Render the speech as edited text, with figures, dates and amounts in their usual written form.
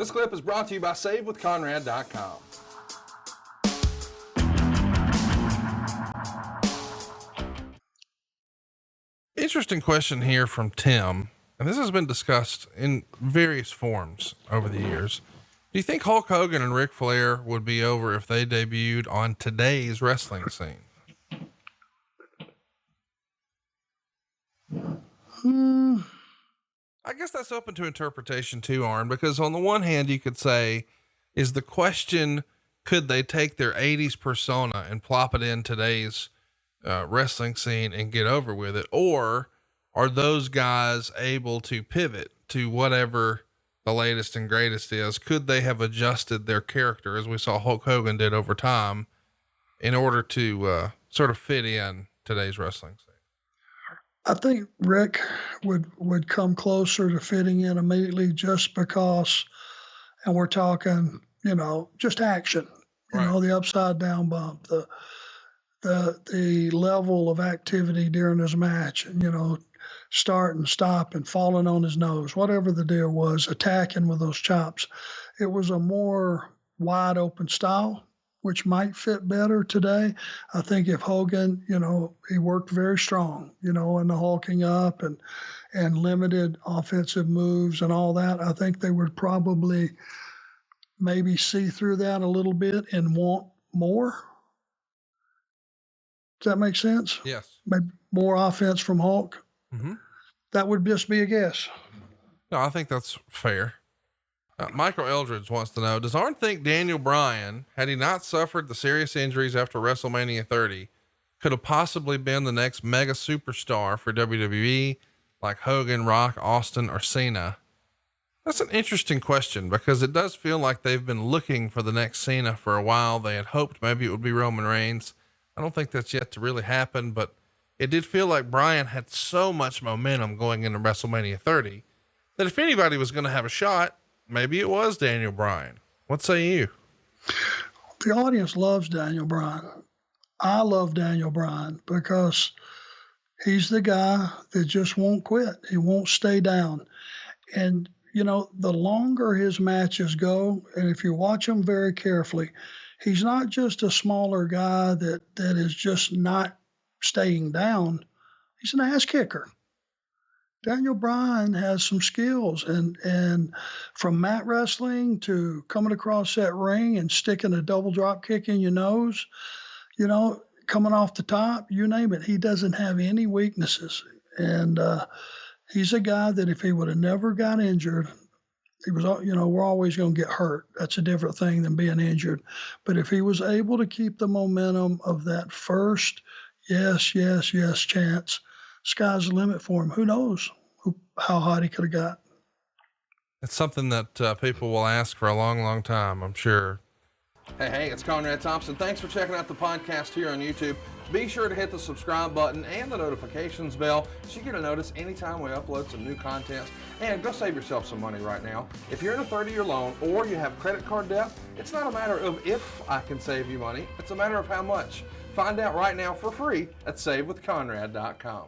This clip is brought to you by SaveWithConrad.com. Interesting question here from Tim, and this has been discussed in various forms over the years. Do you think Hulk Hogan and Ric Flair would be over if they debuted on today's wrestling scene? I guess that's open to interpretation too, Arn, because on the one hand, you could say, is the question, could they take their 80s persona and plop it in today's wrestling scene and get over with it? Or are those guys able to pivot to whatever the latest and greatest is? Could they have adjusted their character, as we saw Hulk Hogan did over time, in order to sort of fit in today's wrestling scene? I think Rick would come closer to fitting in immediately just because, and we're talking, just action, right. The upside down bump, the level of activity during his match, and, start and stop and falling on his nose, whatever the deal was, attacking with those chops. It was a more wide open style, which might fit better today. I think if Hogan, he worked very strong, in the hulking up and limited offensive moves and all that, I think they would probably maybe see through that a little bit and want more. Does that make sense? Yes. Maybe more offense from Hulk. Mm-hmm. That would just be a guess. No, I think that's fair. Michael Eldridge wants to know, does Arn think Daniel Bryan, had he not suffered the serious injuries after WrestleMania 30, could have possibly been the next mega superstar for WWE, like Hogan, Rock, Austin, or Cena? That's an interesting question, because it does feel like they've been looking for the next Cena for a while. They had hoped maybe it would be Roman Reigns. I don't think that's yet to really happen, but it did feel like Bryan had so much momentum going into WrestleMania 30 that if anybody was going to have a shot, maybe it was Daniel Bryan. What say you? The audience loves Daniel Bryan. I love Daniel Bryan because he's the guy that just won't quit. He won't stay down. And, the longer his matches go, and if you watch him very carefully, he's not just a smaller guy that is just not staying down. He's an ass kicker. Daniel Bryan has some skills, and from mat wrestling to coming across that ring and sticking a double drop kick in your nose, coming off the top, you name it. He doesn't have any weaknesses. And he's a guy that if he would have never got injured, he was, we're always going to get hurt. That's a different thing than being injured. But if he was able to keep the momentum of that first yes chance, sky's the limit for him. Who knows how hot he could have got. It's something that people will ask for a long, long time, I'm sure. Hey, it's Conrad Thompson. Thanks for checking out the podcast here on YouTube. Be sure to hit the subscribe button and the notifications bell so you get a notice anytime we upload some new content. And go save yourself some money right now. If you're in a 30-year loan or you have credit card debt, it's not a matter of if I can save you money. It's a matter of how much. Find out right now for free at SaveWithConrad.com.